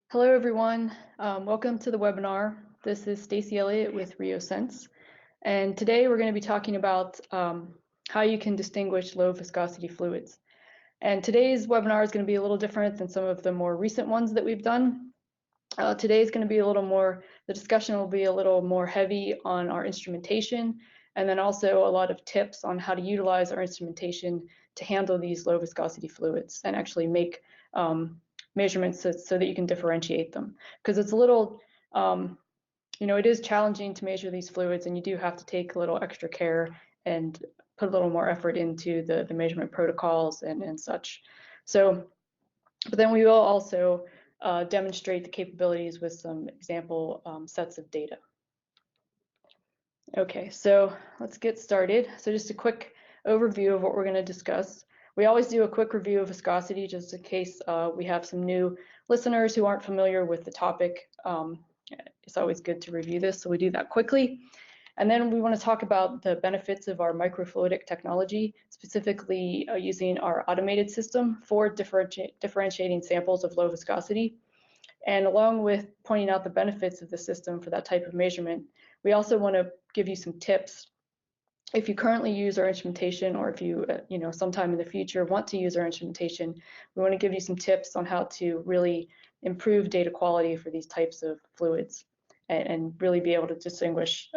Hello, everyone. Welcome to the webinar. This is Stacy Elliott with RioSense. And today we're going to be talking about how you can distinguish low viscosity fluids. And today's webinar is going to be a little different than some of the more recent ones that we've done. Today is going to be a little more, the discussion will be a little more heavy on our instrumentation, and then also a lot of tips on how to utilize our instrumentation to handle these low viscosity fluids and actually make measurements so that you can differentiate them. Because it's a little, it is challenging to measure these fluids, and you do have to take a little extra care and put a little more effort into the measurement protocols and such. So, but then we will also demonstrate the capabilities with some example sets of data. Okay, so let's get started. So just a quick overview of what we're going to discuss. We always do a quick review of viscosity just in case we have some new listeners who aren't familiar with the topic. It's always good to review this, so we do that quickly. And then we want to talk about the benefits of our microfluidic technology, specifically using our automated system for differentiating samples of low viscosity. And along with pointing out the benefits of the system for that type of measurement, we also want to give you some tips. If you currently use our instrumentation, or if you, sometime in the future want to use our instrumentation, we want to give you some tips on how to really improve data quality for these types of fluids and really be able to distinguish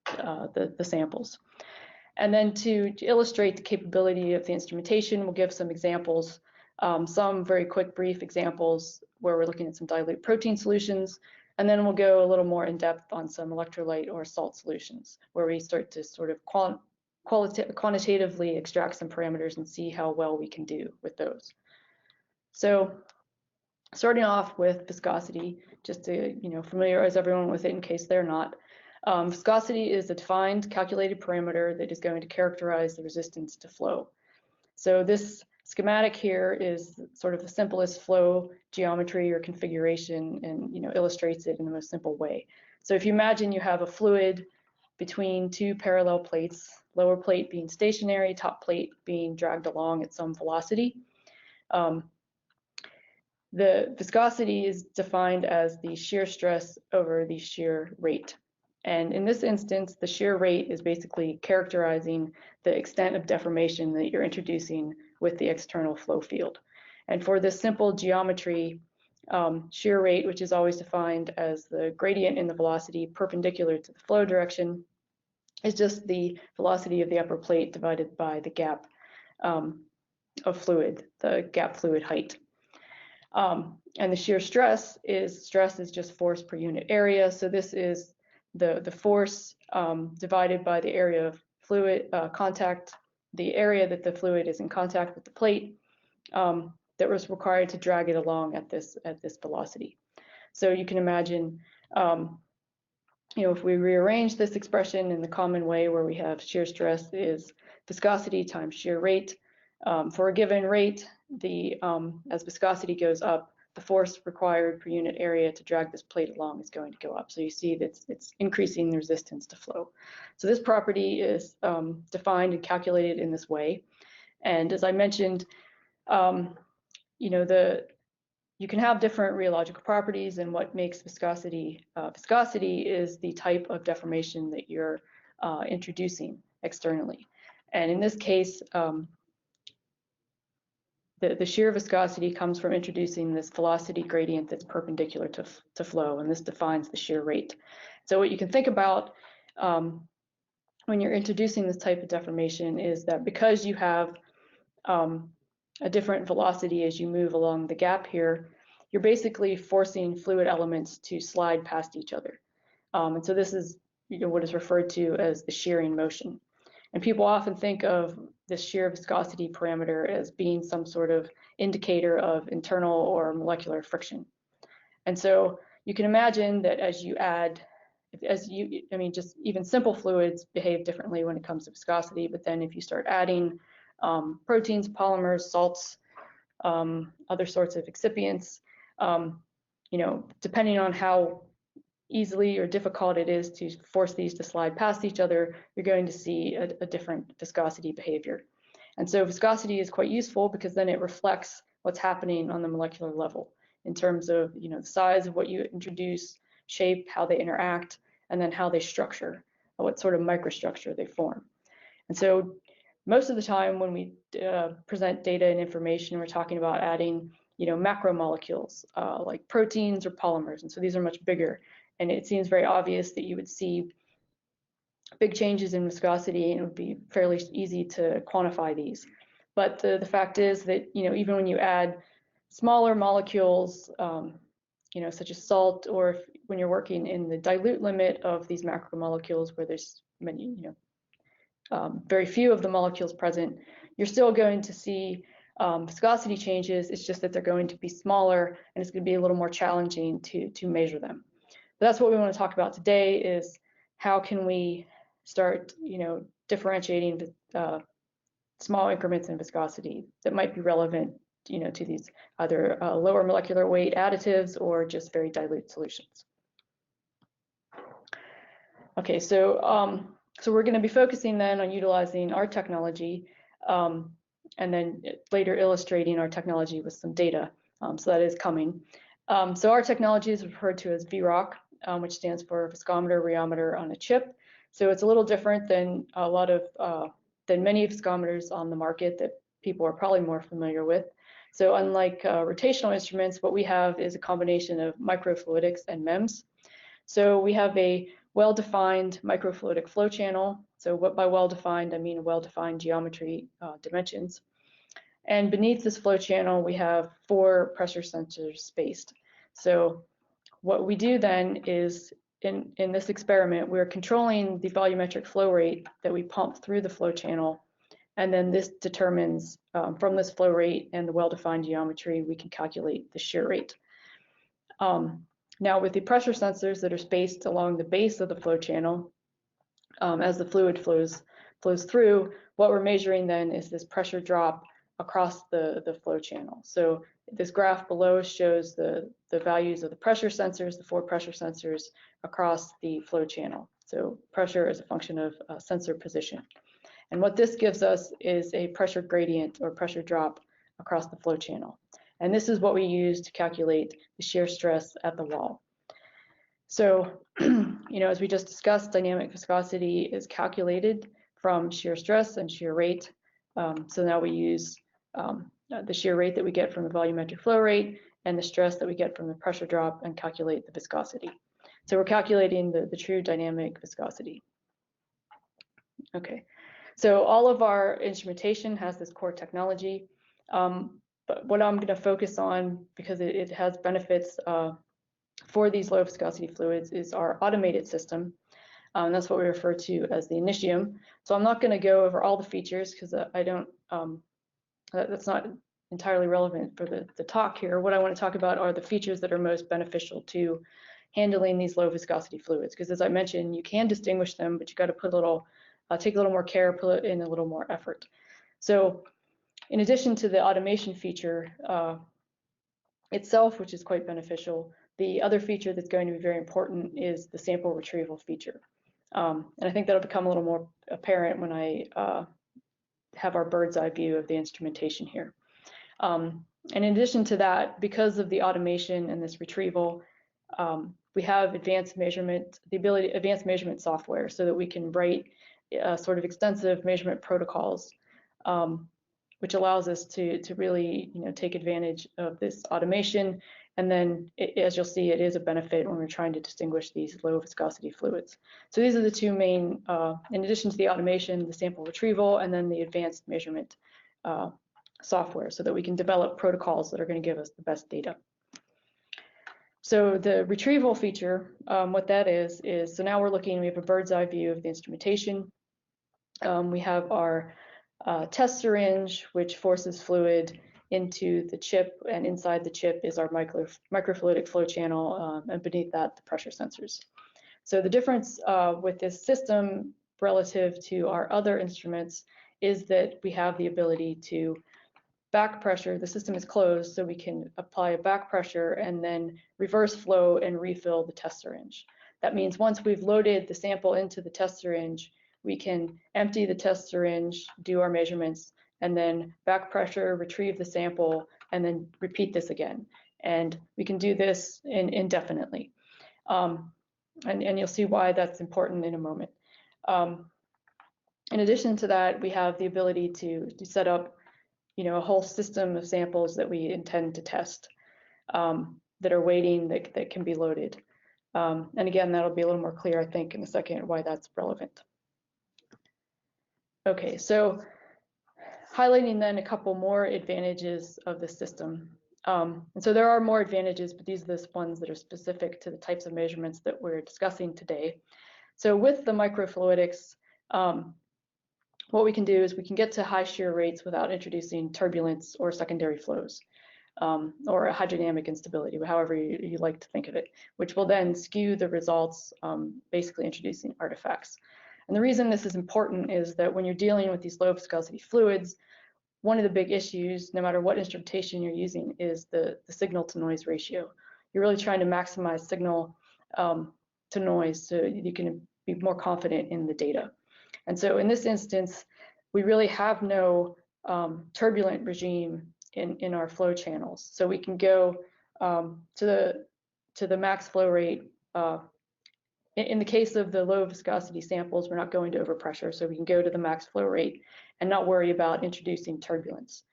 the samples. And then to illustrate the capability of the instrumentation, we'll give some examples, some very quick, brief examples where we're looking at some dilute protein solutions. And then we'll go a little more in depth on some electrolyte or salt solutions, where we start to sort of quantitatively extract some parameters and see how well we can do with those. So starting off with viscosity, just to familiarize everyone with it in case they're not. Viscosity is a defined, calculated parameter that is going to characterize the resistance to flow. So this schematic here is sort of the simplest flow geometry or configuration, and illustrates it in the most simple way. So if you imagine you have a fluid between two parallel plates, lower plate being stationary, top plate being dragged along at some velocity. The viscosity is defined as the shear stress over the shear rate. And in this instance, the shear rate is basically characterizing the extent of deformation that you're introducing with the external flow field. And for this simple geometry, shear rate, which is always defined as the gradient in the velocity perpendicular to the flow direction, is just the velocity of the upper plate divided by the gap of fluid, the gap fluid height. And the shear stress is just force per unit area. So this is the force divided by the area of fluid contact, the area that the fluid is in contact with the plate, that was required to drag it along at this velocity. So you can imagine, if we rearrange this expression in the common way, where we have shear stress is viscosity times shear rate. For a given rate, as viscosity goes up, the force required per unit area to drag this plate along is going to go up. So you see that it's increasing the resistance to flow. So this property is defined and calculated in this way. And as I mentioned, you can have different rheological properties, and what makes viscosity is the type of deformation that you're introducing externally. And in this case, the shear viscosity comes from introducing this velocity gradient that's perpendicular to flow, and this defines the shear rate. So what you can think about when you're introducing this type of deformation is that because you have a different velocity as you move along the gap here, you're basically forcing fluid elements to slide past each other. And so this is what is referred to as the shearing motion. And people often think of this shear viscosity parameter as being some sort of indicator of internal or molecular friction. And so you can imagine that as you add, just even simple fluids behave differently when it comes to viscosity, but then if you start adding proteins, polymers, salts, other sorts of excipients, depending on how easily or difficult it is to force these to slide past each other, you're going to see a different viscosity behavior. And so viscosity is quite useful because then it reflects what's happening on the molecular level. in terms of, the size of what you introduce, shape, how they interact, and then how they structure, what sort of microstructure they form. And so most of the time when we present data and information, we're talking about adding, macromolecules like proteins or polymers. And so these are much bigger. And it seems very obvious that you would see big changes in viscosity, and it would be fairly easy to quantify these. But the fact is that, even when you add smaller molecules, such as salt, or when you're working in the dilute limit of these macromolecules where there's many, very few of the molecules present, you're still going to see viscosity changes. It's just that they're going to be smaller, and it's going to be a little more challenging to measure them. But that's what we want to talk about today, is how can we start, differentiating small increments in viscosity that might be relevant, to these either lower molecular weight additives or just very dilute solutions. Okay, so we're going to be focusing then on utilizing our technology, and then later illustrating our technology with some data. So that is coming. So our technology is referred to as VROC, which stands for Viscometer Rheometer on a Chip. So it's a little different than than many viscometers on the market that people are probably more familiar with. So unlike rotational instruments, what we have is a combination of microfluidics and MEMS. So we have a well-defined microfluidic flow channel. So by well-defined, I mean well-defined geometry dimensions. And beneath this flow channel, we have 4 pressure sensors spaced. So what we do then is, in this experiment, we're controlling the volumetric flow rate that we pump through the flow channel. And then this determines, from this flow rate and the well-defined geometry, we can calculate the shear rate. Now, with the pressure sensors that are spaced along the base of the flow channel, as the fluid flows through, what we're measuring then is this pressure drop across the flow channel. So this graph below shows the values of the pressure sensors, the 4 pressure sensors across the flow channel. So pressure is a function of sensor position. And what this gives us is a pressure gradient or pressure drop across the flow channel. And this is what we use to calculate the shear stress at the wall. So, as we just discussed, dynamic viscosity is calculated from shear stress and shear rate. So now we use the shear rate that we get from the volumetric flow rate and the stress that we get from the pressure drop and calculate the viscosity. So we're calculating the true dynamic viscosity. Okay, so all of our instrumentation has this core technology, but what I'm going to focus on, because it has benefits for these low viscosity fluids, is our automated system. That's what we refer to as the Initium. So I'm not going to go over all the features because that's not entirely relevant for the talk here. What I want to talk about are the features that are most beneficial to handling these low viscosity fluids, because as I mentioned, you can distinguish them, but you got to put take a little more care, put in a little more effort. So in addition to the automation feature itself, which is quite beneficial, the other feature that's going to be very important is the sample retrieval feature. And I think that'll become a little more apparent when I have our bird's eye view of the instrumentation here. And in addition to that, because of the automation and this retrieval, we have advanced measurement software so that we can write sort of extensive measurement protocols, which allows us to really take advantage of this automation. And then, as you'll see, it is a benefit when we're trying to distinguish these low viscosity fluids. So these are the 2 main, in addition to the automation, the sample retrieval, and then the advanced measurement software, so that we can develop protocols that are going to give us the best data. So the retrieval feature, what that is so now we have a bird's eye view of the instrumentation. We have our test syringe, which forces fluid into the chip, and inside the chip is our microfluidic flow channel, and beneath that, the pressure sensors. So the difference with this system relative to our other instruments is that we have the ability to back pressure. The system is closed, so we can apply a back pressure and then reverse flow and refill the test syringe. That means once we've loaded the sample into the test syringe, we can empty the test syringe, do our measurements, and then back pressure, retrieve the sample, and then repeat this again. And we can do this indefinitely. And you'll see why that's important in a moment. In addition to that, we have the ability to set up, a whole system of samples that we intend to test that are waiting that can be loaded. And again, that'll be a little more clear, I think, in a second why that's relevant. Okay, so highlighting then a couple more advantages of the system. And so there are more advantages, but these are the ones that are specific to the types of measurements that we're discussing today. So with the microfluidics, what we can do is we can get to high shear rates without introducing turbulence or secondary flows, or a hydrodynamic instability, however you like to think of it, which will then skew the results, basically introducing artifacts. And the reason this is important is that when you're dealing with these low viscosity fluids, one of the big issues, no matter what instrumentation you're using, is the signal to noise ratio. You're really trying to maximize signal to noise so you can be more confident in the data. And so in this instance, we really have no turbulent regime in our flow channels. So we can go to the max flow rate. In the case of the low viscosity samples, we're not going to overpressure, so we can go to the max flow rate and not worry about introducing turbulence.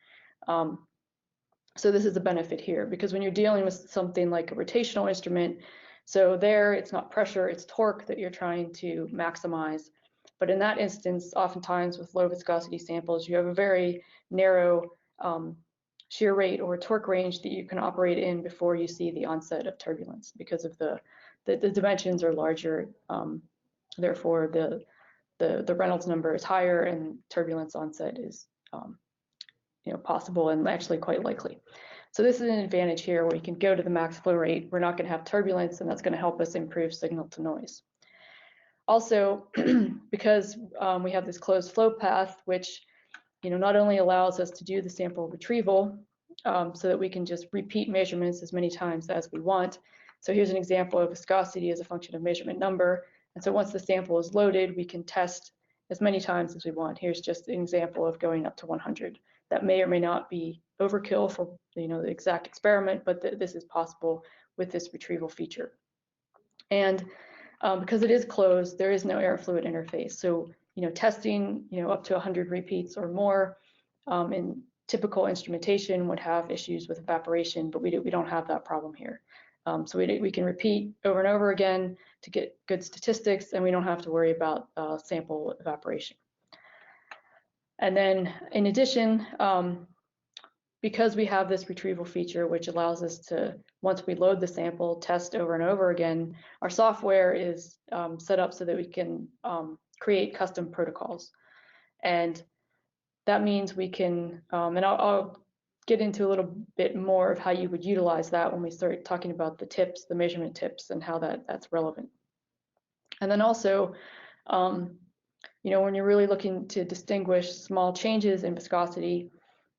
So this is a benefit here, because when you're dealing with something like a rotational instrument, so there it's not pressure, it's torque that you're trying to maximize. But in that instance, oftentimes with low viscosity samples, you have a very narrow shear rate or torque range that you can operate in before you see the onset of turbulence, because of the dimensions are larger. Therefore, the Reynolds number is higher, and turbulence onset is possible and actually quite likely. So this is an advantage here where you can go to the max flow rate. We're not going to have turbulence, and that's going to help us improve signal to noise. Also, because we have this closed flow path, which not only allows us to do the sample retrieval so that we can just repeat measurements as many times as we want. So here's an example of viscosity as a function of measurement number. And so once the sample is loaded, we can test as many times as we want. Here's just an example of going up to 100. That may or may not be overkill for the exact experiment, but this is possible with this retrieval feature. And because it is closed, there is no air fluid interface. So testing up to 100 repeats or more in typical instrumentation would have issues with evaporation, but we don't have that problem here. So we can repeat over and over again to get good statistics, and we don't have to worry about sample evaporation. And then in addition, because we have this retrieval feature, which allows us to, once we load the sample, test over and over again, our software is set up so that we can create custom protocols. And that means we can, and I'll get into a little bit more of how you would utilize that when we start talking about the tips, the measurement tips, and how that's relevant. And then also, when you're really looking to distinguish small changes in viscosity,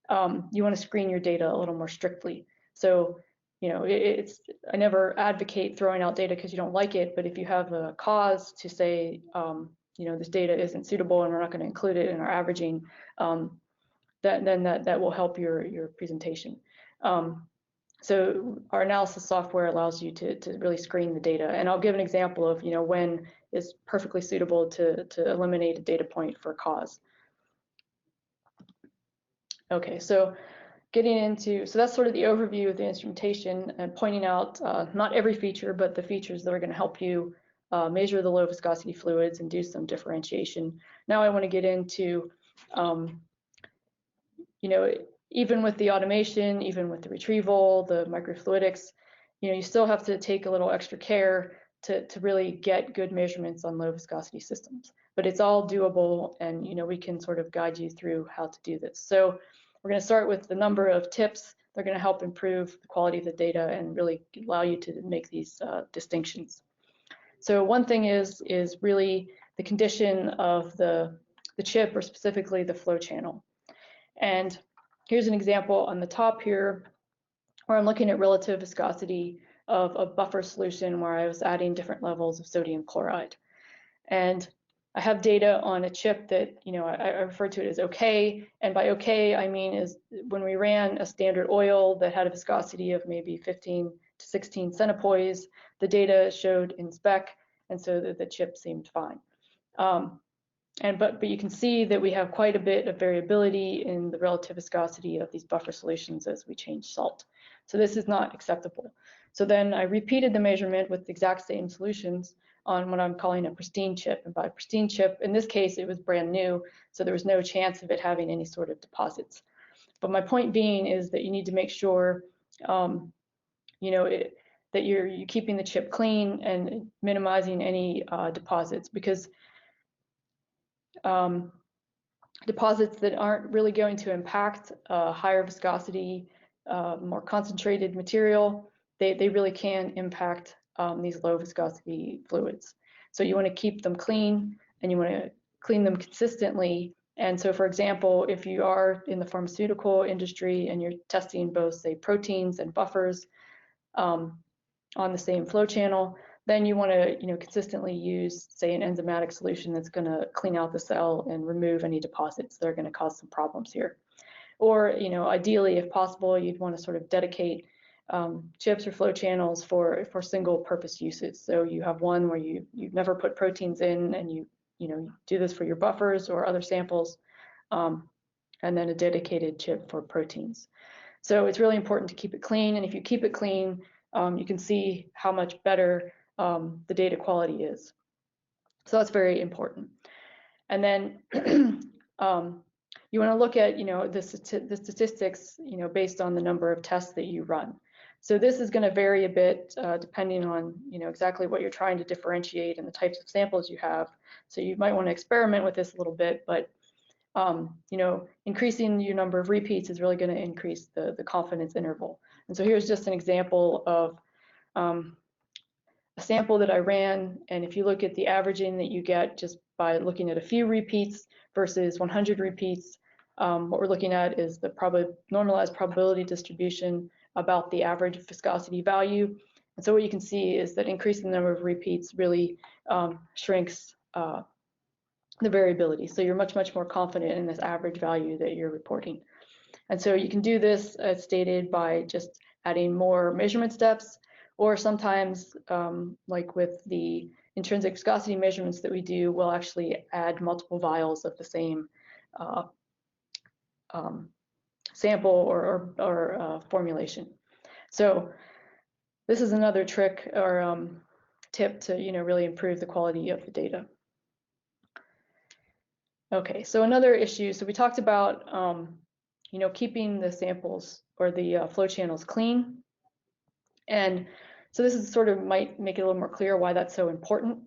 you want to screen your data a little more strictly. So, I never advocate throwing out data because you don't like it, but if you have a cause to say, this data isn't suitable and we're not going to include it in our averaging, that will help your presentation. So our analysis software allows you to really screen the data. And I'll give an example of, when is perfectly suitable to eliminate a data point for a cause. Okay, so so that's sort of the overview of the instrumentation and pointing out not every feature, but the features that are going to help you measure the low viscosity fluids and do some differentiation. Now I want to get into, even with the automation, even with the retrieval, the microfluidics, you still have to take a little extra care to really get good measurements on low viscosity systems. But it's all doable, and we can sort of guide you through how to do this. So we're going to start with the number of tips. They're going to help improve the quality of the data and really allow you to make these distinctions. So one thing is really the condition of the chip, or specifically the flow channel. And here's an example on the top here where I'm looking at relative viscosity of a buffer solution where I was adding different levels of sodium chloride. And I have data on a chip that, I refer to it as okay, and by okay I mean is when we ran a standard oil that had a viscosity of maybe 15 to 16 centipoise, the data showed in spec, and so the chip seemed fine. But you can see that we have quite a bit of variability in the relative viscosity of these buffer solutions as we change salt. So this is not acceptable. So then I repeated the measurement with the exact same solutions on what I'm calling a pristine chip. And by pristine chip, in this case, it was brand new, so there was no chance of it having any sort of deposits. But my point being is that you need to make sure, that you're keeping the chip clean and minimizing any deposits, because deposits that aren't really going to impact higher viscosity, more concentrated material, they really can impact these low viscosity fluids. So you want to keep them clean, and you want to clean them consistently. And so, for example, if you are in the pharmaceutical industry and you're testing both, say, proteins and buffers on the same flow channel, then you want to consistently use, say, an enzymatic solution that's going to clean out the cell and remove any deposits that are going to cause some problems here. Or ideally, if possible, you'd want to sort of dedicate chips or flow channels for single purpose uses. So you have one where you never put proteins in, and you do this for your buffers or other samples, and then a dedicated chip for proteins. So it's really important to keep it clean, and if you keep it clean, you can see how much better the data quality is. So that's very important. And then you want to look at the statistics based on the number of tests that you run. So this is going to vary a bit depending on exactly what you're trying to differentiate and the types of samples you have. So you might want to experiment with this a little bit, but increasing your number of repeats is really going to increase the confidence interval. And so here's just an example of a sample that I ran, and if you look at the averaging that you get just by looking at a few repeats versus 100 repeats, what we're looking at is the normalized probability distribution about the average viscosity value. And so what you can see is that increasing the number of repeats really shrinks the variability. So you're much, much more confident in this average value that you're reporting. And so you can do this as stated by just adding more measurement steps, or sometimes, like with the intrinsic viscosity measurements that we do, we'll actually add multiple vials of the same sample or formulation. So this is another trick or tip to really improve the quality of the data. Okay, so another issue. So we talked about keeping the samples or the flow channels clean, and so this is sort of might make it a little more clear why that's so important.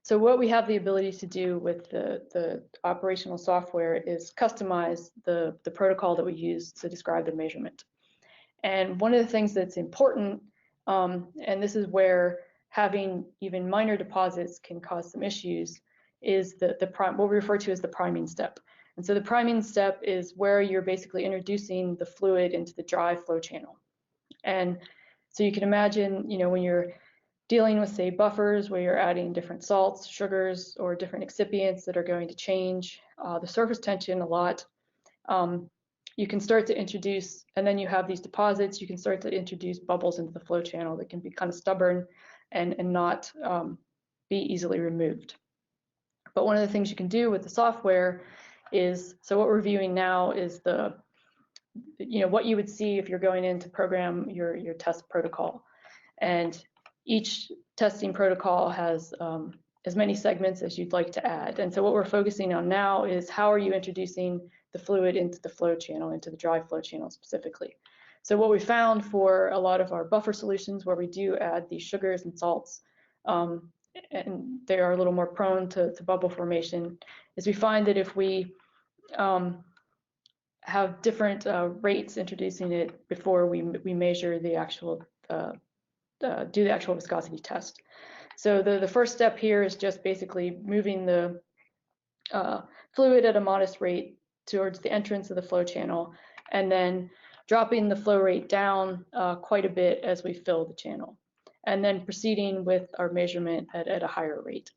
So what we have the ability to do with the operational software is customize the protocol that we use to describe the measurement. And one of the things that's important, and this is where having even minor deposits can cause some issues, is what we refer to as the priming step. And so the priming step is where you're basically introducing the fluid into the dry flow channel. And so you can imagine, when you're dealing with, say, buffers where you're adding different salts, sugars, or different excipients that are going to change the surface tension a lot, you can start to introduce, and then you have these deposits, you can start to introduce bubbles into the flow channel that can be kind of stubborn and not be easily removed. But one of the things you can do with the software is, so what we're viewing now is what you would see if you're going in to program your test protocol. And each testing protocol has as many segments as you'd like to add. And so what we're focusing on now is how are you introducing the fluid into the flow channel, into the dry flow channel specifically. So what we found for a lot of our buffer solutions where we do add these sugars and salts, and they are a little more prone to bubble formation, is we find that if we have different rates introducing it before we measure the actual, do the actual viscosity test. So the first step here is just basically moving the fluid at a modest rate towards the entrance of the flow channel, and then dropping the flow rate down quite a bit as we fill the channel, and then proceeding with our measurement at a higher rate.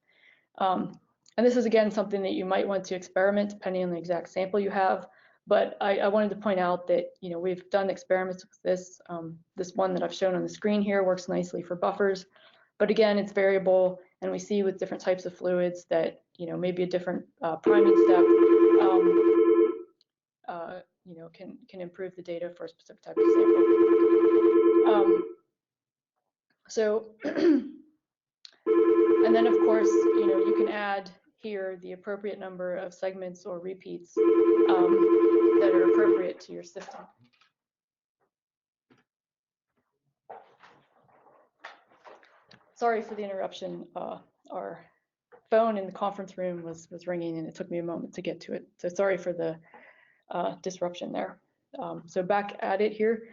And this is, again, something that you might want to experiment depending on the exact sample you have. But I wanted to point out that, we've done experiments with this. This one that I've shown on the screen here works nicely for buffers. But again, it's variable, and we see with different types of fluids that, maybe a different priming step, can improve the data for a specific type of sample. And then, of course, you can add here the appropriate number of segments or repeats that are appropriate to your system. Sorry for the interruption. Our phone in the conference room was ringing, and it took me a moment to get to it. So sorry for the disruption there. So back at it here.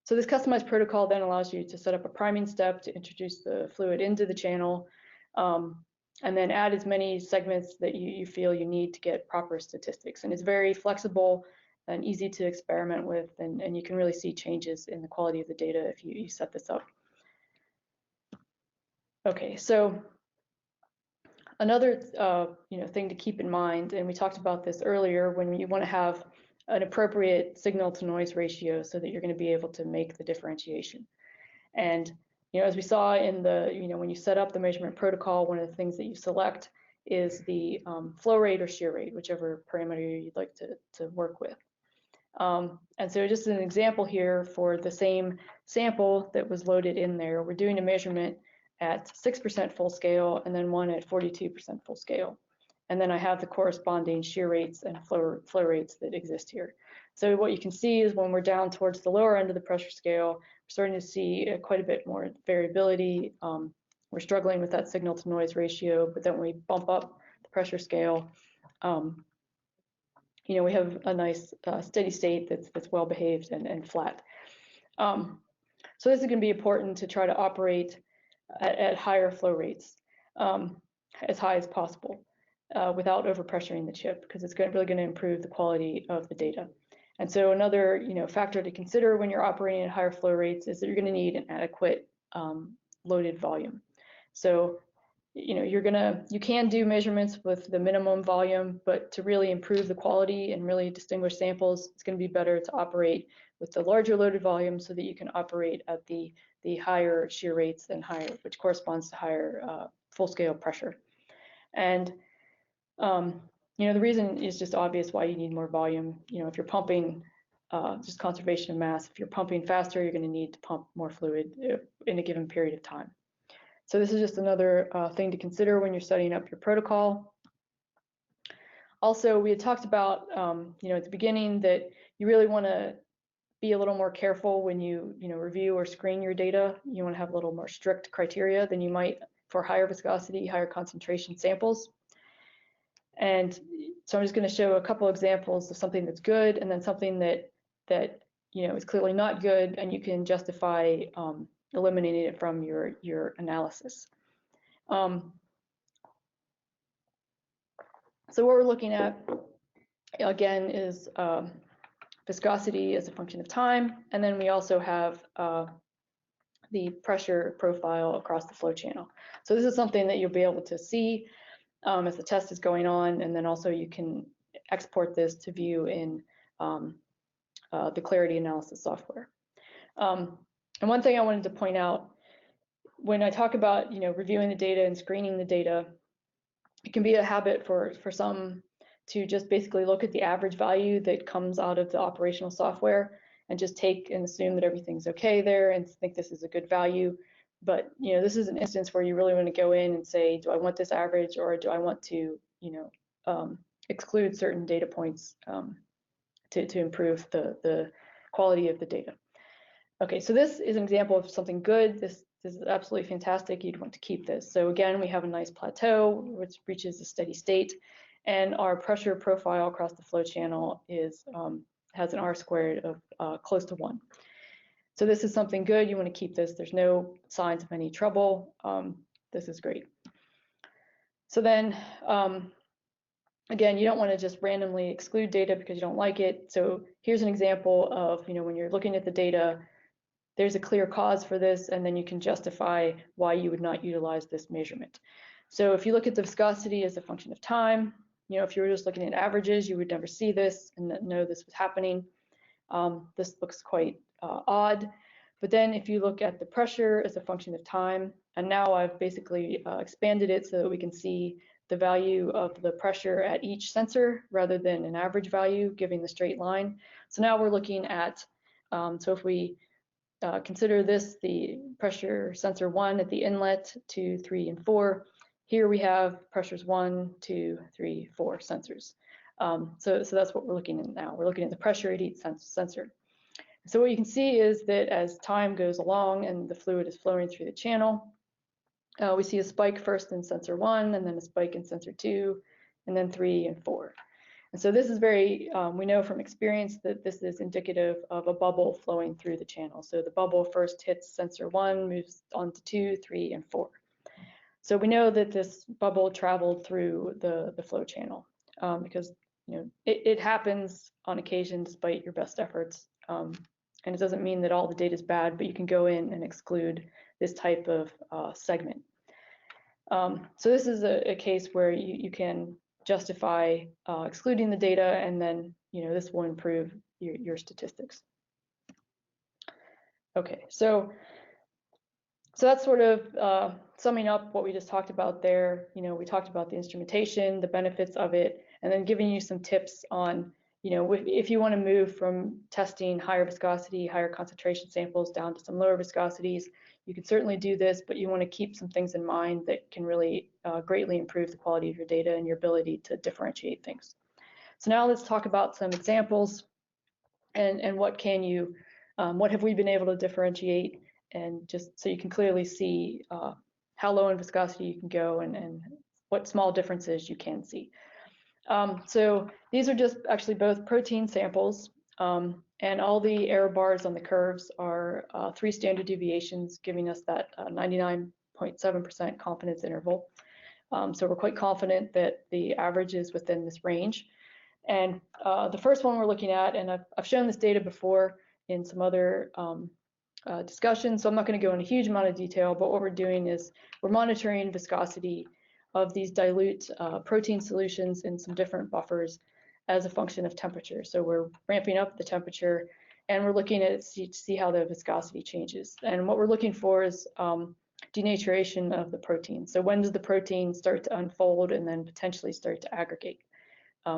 So this customized protocol then allows you to set up a priming step to introduce the fluid into the channel, and then add as many segments that you feel you need to get proper statistics. And it's very flexible and easy to experiment with, and you can really see changes in the quality of the data if you set this up. Okay, so another thing to keep in mind, and we talked about this earlier, when you want to have an appropriate signal to noise ratio so that you're going to be able to make the differentiation. And as we saw in the, when you set up the measurement protocol, one of the things that you select is the flow rate or shear rate, whichever parameter you'd like to work with. And so just an example here for the same sample that was loaded in there, we're doing a measurement at 6% full scale and then one at 42% full scale. And then I have the corresponding shear rates and flow rates that exist here. So what you can see is when we're down towards the lower end of the pressure scale, we're starting to see quite a bit more variability. We're struggling with that signal to noise ratio, but then when we bump up the pressure scale, we have a nice steady state that's well behaved and flat. So this is going to be important to try to operate at higher flow rates, as high as possible, without overpressuring the chip, because it's really going to improve the quality of the data. And so another factor to consider when you're operating at higher flow rates is that you're going to need an adequate loaded volume. So you can do measurements with the minimum volume, but to really improve the quality and really distinguish samples, it's going to be better to operate with the larger loaded volume so that you can operate at the higher shear rates and higher, which corresponds to higher full-scale pressure. And the reason is just obvious why you need more volume. If you're pumping, just conservation of mass, if you're pumping faster, you're going to need to pump more fluid in a given period of time. So this is just another thing to consider when you're setting up your protocol. Also, we had talked about, at the beginning that you really want to be a little more careful when you, review or screen your data. You want to have a little more strict criteria than you might for higher viscosity, higher concentration samples. And so I'm just going to show a couple examples of something that's good and then something that is clearly not good, and you can justify eliminating it from your analysis. So what we're looking at again is viscosity as a function of time, and then we also have the pressure profile across the flow channel. So this is something that you'll be able to see as the test is going on, and then also you can export this to view in the clarity analysis software. And one thing I wanted to point out, when I talk about reviewing the data and screening the data, it can be a habit for some to just basically look at the average value that comes out of the operational software and just take and assume that everything's okay there and think this is a good value. But this is an instance where you really want to go in and say, do I want this average, or do I want to exclude certain data points to improve the quality of the data. Okay, so this is an example of something good. This is absolutely fantastic. You'd want to keep this. So again, we have a nice plateau which reaches a steady state, and our pressure profile across the flow channel has an R squared of close to 1. So this is something good. You want to keep this. There's no signs of any trouble. This is great. So then, again, you don't want to just randomly exclude data because you don't like it. So here's an example of, when you're looking at the data, there's a clear cause for this, and then you can justify why you would not utilize this measurement. So if you look at the viscosity as a function of time, if you were just looking at averages, you would never see this and know this was happening. This looks quite odd. But then if you look at the pressure as a function of time, and now I've basically expanded it so that we can see the value of the pressure at each sensor rather than an average value giving the straight line. So now we're looking at, so if we consider this the pressure sensor 1 at the inlet, 2, 3, and 4, here we have pressures 1, 2, 3, 4 sensors. So that's what we're looking at now. We're looking at the pressure at each sensor. So what you can see is that as time goes along and the fluid is flowing through the channel, we see a spike first in sensor 1, and then a spike in sensor 2, and then 3 and 4. And so this is very, we know from experience that this is indicative of a bubble flowing through the channel. So the bubble first hits sensor 1, moves on to 2, 3, and 4. So we know that this bubble traveled through the flow channel because it happens on occasion despite your best efforts. And it doesn't mean that all the data is bad, but you can go in and exclude this type of segment. So this is a case where you can justify excluding the data, and then this will improve your statistics. Okay, so that's sort of summing up what we just talked about there. We talked about the instrumentation, the benefits of it, and then giving you some tips on if you want to move from testing higher viscosity, higher concentration samples down to some lower viscosities, you can certainly do this, but you want to keep some things in mind that can really greatly improve the quality of your data and your ability to differentiate things. So now let's talk about some examples and what have we been able to differentiate, and just so you can clearly see how low in viscosity you can go and what small differences you can see. So these are just actually both protein samples, and all the error bars on the curves are 3 standard deviations, giving us that 99.7% confidence interval. So we're quite confident that the average is within this range. And the first one we're looking at, and I've shown this data before in some other discussions, so I'm not going to go into a huge amount of detail, but what we're doing is we're monitoring viscosity of these dilute protein solutions in some different buffers as a function of temperature. So we're ramping up the temperature, and we're looking at it to see how the viscosity changes. And what we're looking for is denaturation of the protein. So when does the protein start to unfold and then potentially start to aggregate?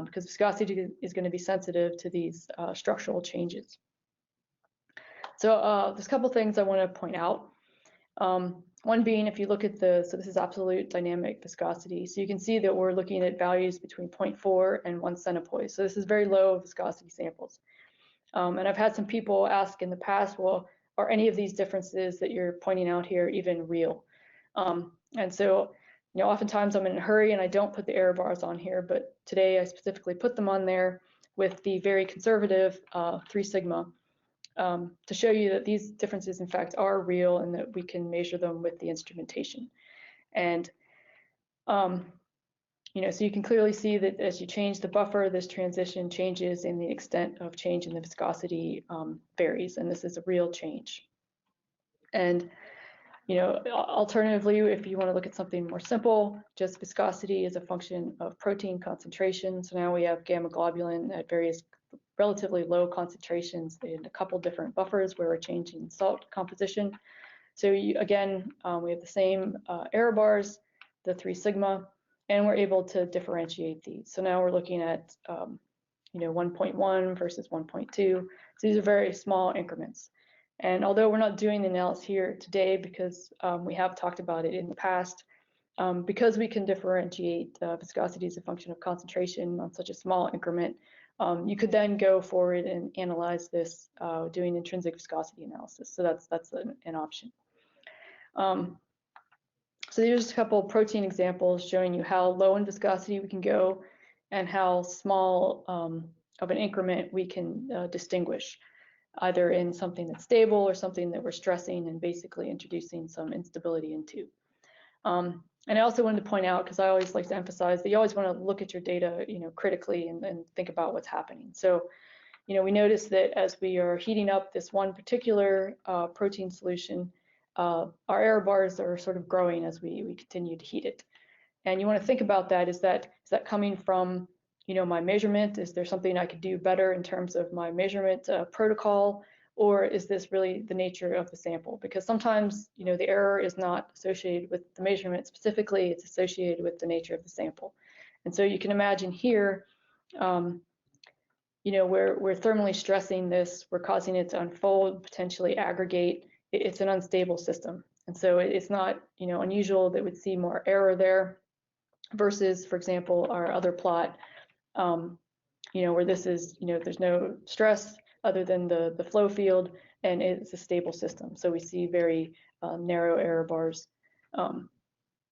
Because viscosity is going to be sensitive to these structural changes. So there's a couple things I want to point out. One being, if you look at so this is absolute dynamic viscosity. So you can see that we're looking at values between 0.4 and 1 centipoise. So this is very low viscosity samples. And I've had some people ask in the past, well, are any of these differences that you're pointing out here even real? And so, oftentimes I'm in a hurry and I don't put the error bars on here, but today I specifically put them on there with the very conservative 3 sigma. To show you that these differences in fact are real and that we can measure them with the instrumentation. And so you can clearly see that as you change the buffer, this transition changes and the extent of change in the viscosity varies, and this is a real change. And alternatively, if you want to look at something more simple, just viscosity is a function of protein concentration. So now we have gamma globulin at various relatively low concentrations in a couple different buffers where we're changing salt composition. So again, we have the same error bars, the 3 sigma, and we're able to differentiate these. So now we're looking at 1.1 versus 1.2. So these are very small increments. And although we're not doing the analysis here today because we have talked about it in the past, because we can differentiate viscosity as a function of concentration on such a small increment, you could then go forward and analyze this doing intrinsic viscosity analysis. So that's an option. So here's just a couple of protein examples showing you how low in viscosity we can go and how small of an increment we can distinguish, either in something that's stable or something that we're stressing and basically introducing some instability into. And I also wanted to point out, because I always like to emphasize that you always want to look at your data, critically and think about what's happening. So, we notice that as we are heating up this one particular protein solution, our error bars are sort of growing as we continue to heat it. And you want to think about that. Is that coming from, my measurement? Is there something I could do better in terms of my measurement protocol? Or is this really the nature of the sample? Because sometimes, the error is not associated with the measurement specifically, it's associated with the nature of the sample. And so you can imagine here, we're thermally stressing this, we're causing it to unfold, potentially aggregate. It's an unstable system. And so it's not, unusual that we'd see more error there versus, for example, our other plot, where this is, there's no stress other than the flow field, and it's a stable system. So we see very narrow error bars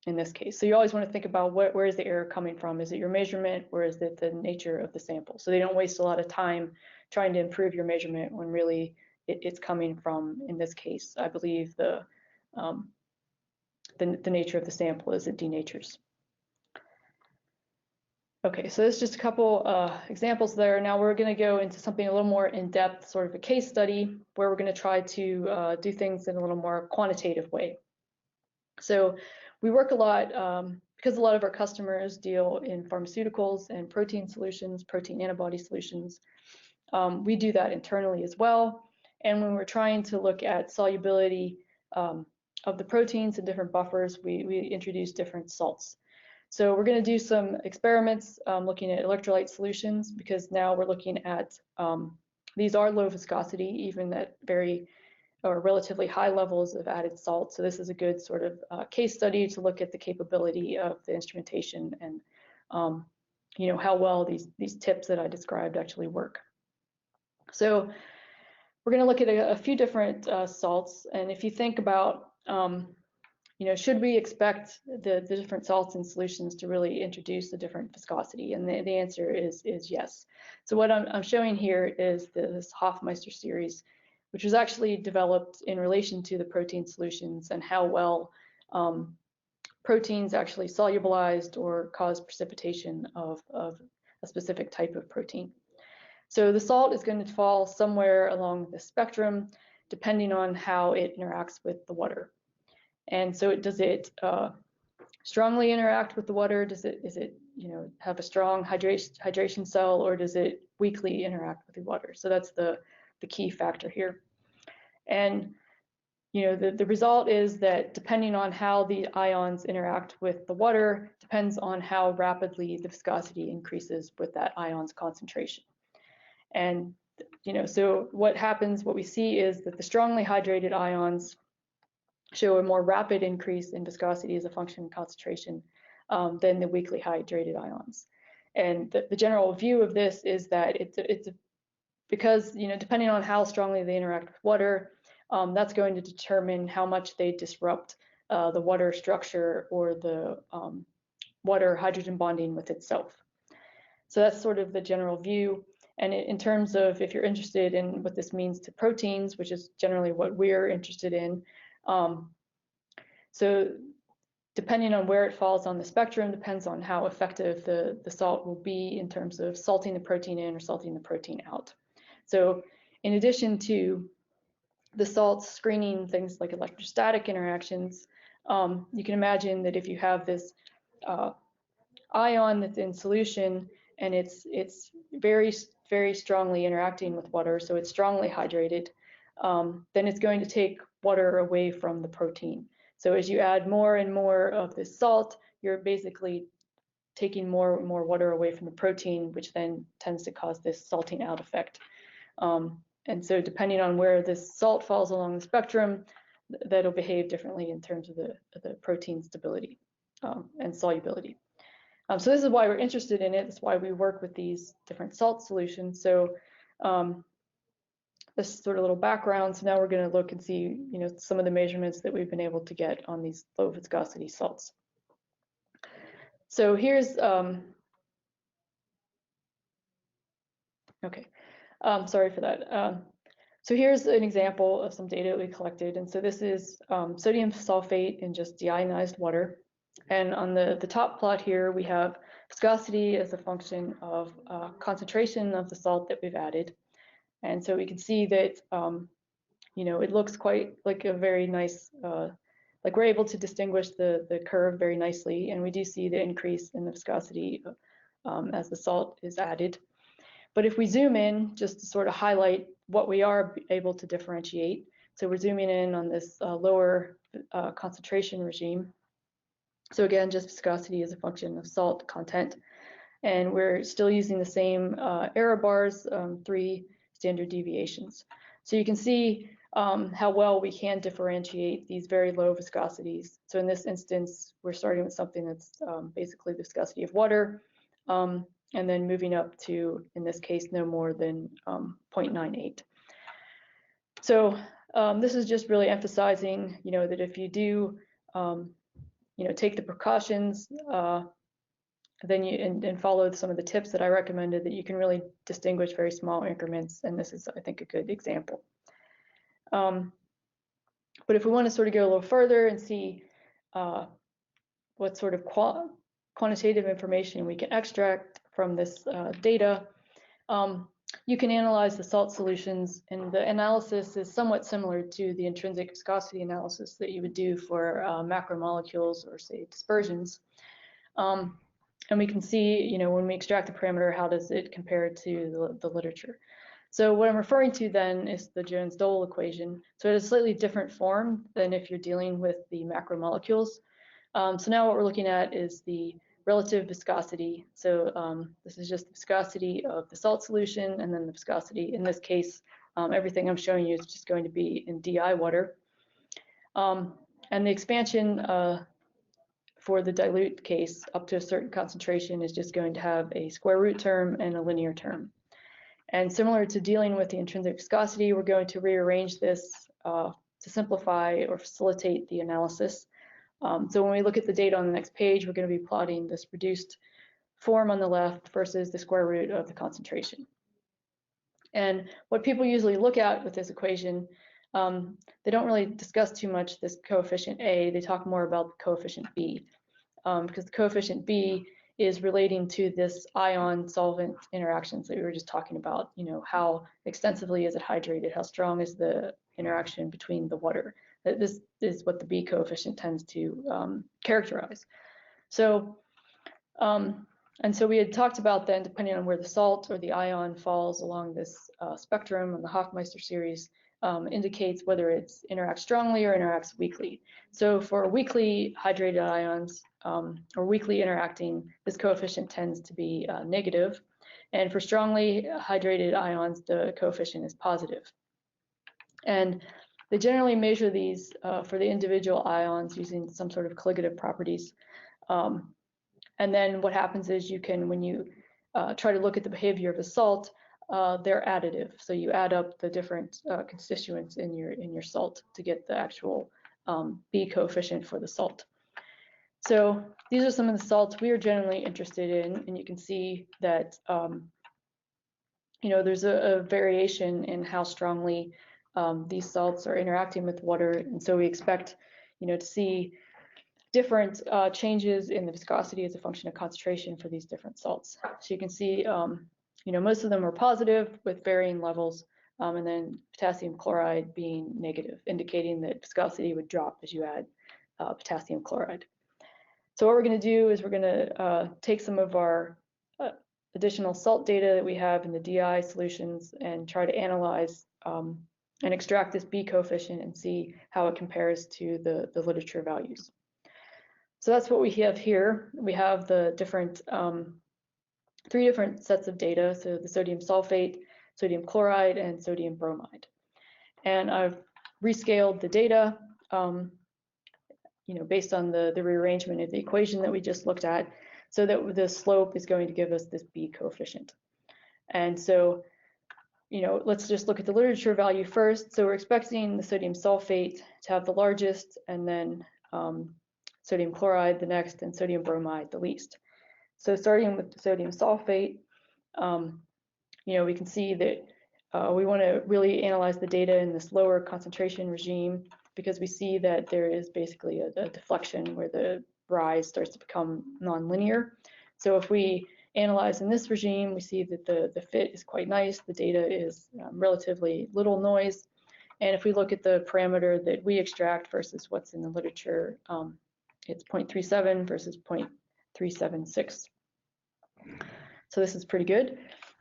in this case. So you always want to think about where is the error coming from? Is it your measurement, or is it the nature of the sample? So they don't waste a lot of time trying to improve your measurement when really it's coming from, in this case, I believe the nature of the sample as it denatures. Okay, so there's just a couple examples there. Now we're going to go into something a little more in-depth, sort of a case study, where we're going to try to do things in a little more quantitative way. So we work a lot, because a lot of our customers deal in pharmaceuticals and protein solutions, protein antibody solutions. We do that internally as well. And when we're trying to look at solubility of the proteins in different buffers, we introduce different salts. So we're going to do some experiments looking at electrolyte solutions, because now we're looking at, these are low viscosity, even at very or relatively high levels of added salt. So this is a good sort of case study to look at the capability of the instrumentation and how well these tips that I described actually work. So we're going to look at a few different salts, and if you think about should we expect the different salts and solutions to really introduce a different viscosity? And the answer is yes. So what I'm showing here is this Hofmeister series, which was actually developed in relation to the protein solutions and how well proteins actually solubilized or cause precipitation of a specific type of protein. So the salt is going to fall somewhere along the spectrum, depending on how it interacts with the water. And so does it strongly interact with the water? Is it have a strong hydration cell, or does it weakly interact with the water? So that's the key factor here. And the result is that depending on how the ions interact with the water depends on how rapidly the viscosity increases with that ion's concentration. And so what we see is that the strongly hydrated ions show a more rapid increase in viscosity as a function of concentration than the weakly hydrated ions. And the general view of this is that it's because depending on how strongly they interact with water, that's going to determine how much they disrupt the water structure or the water hydrogen bonding with itself. So that's sort of the general view. And in terms of, if you're interested in what this means to proteins, which is generally what we're interested in, so depending on where it falls on the spectrum depends on how effective the salt will be in terms of salting the protein in or salting the protein out. So in addition to the salts screening things like electrostatic interactions, you can imagine that if you have this ion that's in solution and it's very, very strongly interacting with water, so it's strongly hydrated, then it's going to take water away from the protein. So as you add more and more of this salt, you're basically taking more and more water away from the protein, which then tends to cause this salting out effect. And so depending on where this salt falls along the spectrum, that'll behave differently in terms of the protein stability and solubility. So this is why we're interested in it. That's why we work with these different salt solutions. So this is sort of a little background. So now we're going to look and see, some of the measurements that we've been able to get on these low viscosity salts. So here's, okay, sorry for that. So here's an example of some data that we collected. And so this is sodium sulfate in just deionized water. And on the top plot here, we have viscosity as a function of concentration of the salt that we've added. And so we can see that, it looks quite like a very nice like we're able to distinguish the curve very nicely, and we do see the increase in the viscosity as the salt is added. But if we zoom in, just to sort of highlight what we are able to differentiate, so we're zooming in on this lower concentration regime. So again, just viscosity is a function of salt content. And we're still using the same error bars, 3 standard deviations. So you can see how well we can differentiate these very low viscosities. So in this instance, we're starting with something that's basically the viscosity of water, and then moving up to, in this case, no more than 0.98. So this is just really emphasizing, that if you do, take the precautions, then and follow some of the tips that I recommended, that you can really distinguish very small increments, and this is, I think, a good example. But if we want to sort of go a little further and see what sort of quantitative information we can extract from this data, you can analyze the salt solutions, and the analysis is somewhat similar to the intrinsic viscosity analysis that you would do for macromolecules or, say, dispersions. And we can see, when we extract the parameter, how does it compare to the literature. So what I'm referring to then is the Jones-Dole equation. So it has a slightly different form than if you're dealing with the macromolecules. So now what we're looking at is the relative viscosity. So this is just the viscosity of the salt solution, and then the viscosity, in this case, everything I'm showing you is just going to be in DI water. And the expansion for the dilute case up to a certain concentration is just going to have a square root term and a linear term. And similar to dealing with the intrinsic viscosity, we're going to rearrange this to simplify or facilitate the analysis. So when we look at the data on the next page, we're going to be plotting this reduced form on the left versus the square root of the concentration. And what people usually look at with this equation, they don't really discuss too much this coefficient A. They talk more about the coefficient B, because the coefficient B is relating to this ion-solvent interactions that we were just talking about. How extensively is it hydrated? How strong is the interaction between the water? This is what the B coefficient tends to characterize. So, and so we had talked about then, depending on where the salt or the ion falls along this spectrum on the Hofmeister series, indicates whether it interacts strongly or interacts weakly. So for weakly hydrated ions or weakly interacting, this coefficient tends to be negative. And for strongly hydrated ions, the coefficient is positive. And they generally measure these for the individual ions using some sort of colligative properties. And then what happens is you can, when you try to look at the behavior of a salt, they're additive. So you add up the different constituents in your salt to get the actual B coefficient for the salt. So these are some of the salts we are generally interested in, and you can see that there's a variation in how strongly these salts are interacting with water, and so we expect to see different changes in the viscosity as a function of concentration for these different salts. So you can see most of them are positive with varying levels, and then potassium chloride being negative, indicating that viscosity would drop as you add potassium chloride. So what we're going to do is we're going to take some of our additional salt data that we have in the DI solutions and try to analyze and extract this B coefficient and see how it compares to the literature values. So that's what we have here. We have the different 3 different sets of data, so the sodium sulfate, sodium chloride, and sodium bromide. And I've rescaled the data based on the rearrangement of the equation that we just looked at, so that the slope is going to give us this B coefficient. And so, let's just look at the literature value first. So we're expecting the sodium sulfate to have the largest, and then sodium chloride the next, and sodium bromide the least. So starting with the sodium sulfate, we can see that we want to really analyze the data in this lower concentration regime, because we see that there is basically a deflection where the rise starts to become nonlinear. So if we analyze in this regime, we see that the fit is quite nice. The data is relatively little noise. And if we look at the parameter that we extract versus what's in the literature, it's 0.37 versus 0.376. So this is pretty good.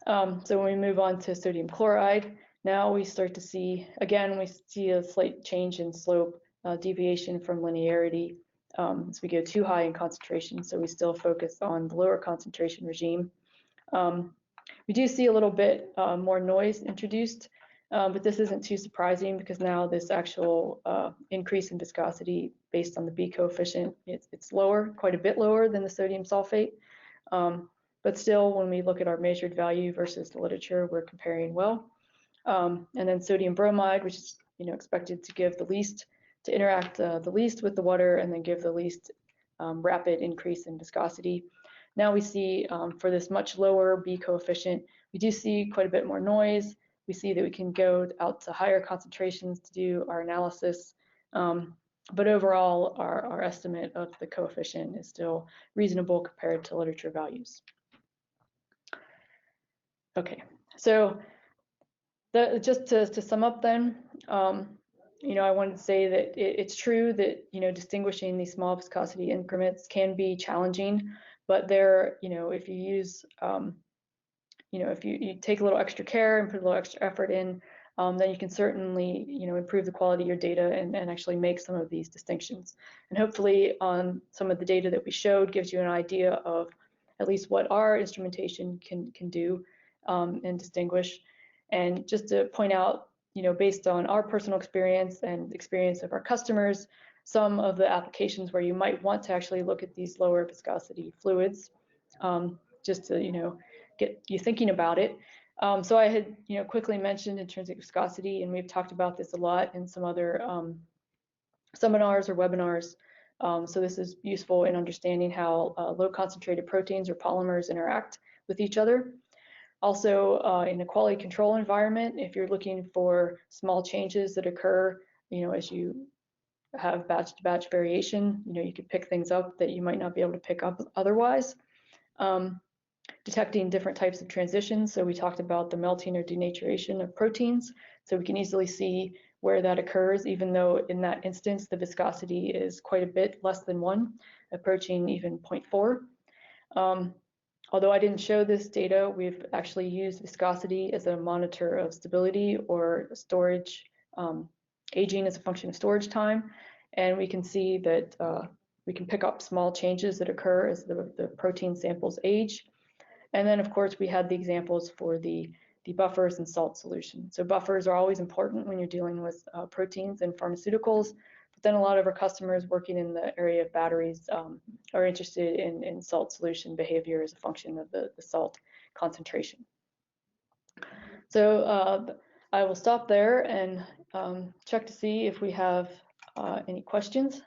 So when we move on to sodium chloride, now we start to see, again, we see a slight change in slope, deviation from linearity as we go too high in concentration. So we still focus on the lower concentration regime. We do see a little bit more noise introduced, but this isn't too surprising because now this actual increase in viscosity based on the B coefficient, it's lower, quite a bit lower than the sodium sulfate. But still, when we look at our measured value versus the literature, we're comparing well. And then sodium bromide, which is expected to give the least, to interact the least with the water and then give the least rapid increase in viscosity. Now we see for this much lower B coefficient, we do see quite a bit more noise. We see that we can go out to higher concentrations to do our analysis. But overall, our estimate of the coefficient is still reasonable compared to literature values. Okay, so just to sum up then, I wanted to say that it's true that distinguishing these small viscosity increments can be challenging, but there, if you use, if you take a little extra care and put a little extra effort in, then you can certainly, improve the quality of your data and actually make some of these distinctions. And hopefully, on some of the data that we showed, gives you an idea of at least what our instrumentation can do and distinguish. And just to point out, based on our personal experience and experience of our customers, some of the applications where you might want to actually look at these lower viscosity fluids, just to get you thinking about it. So I had quickly mentioned intrinsic viscosity, and we've talked about this a lot in some other seminars or webinars. So this is useful in understanding how low concentrated proteins or polymers interact with each other. Also, in a quality control environment, if you're looking for small changes that occur, as you have batch-to-batch variation, you could pick things up that you might not be able to pick up otherwise. Detecting different types of transitions. So we talked about the melting or denaturation of proteins. So we can easily see where that occurs, even though in that instance, the viscosity is quite a bit less than 1, approaching even 0.4. Although I didn't show this data, we've actually used viscosity as a monitor of stability or storage, aging as a function of storage time. And we can see that we can pick up small changes that occur as the protein samples age. And then, of course, we had the examples for the buffers and salt solution. So buffers are always important when you're dealing with proteins and pharmaceuticals. But then a lot of our customers working in the area of batteries are interested in salt solution behavior as a function of the salt concentration. So I will stop there and check to see if we have any questions.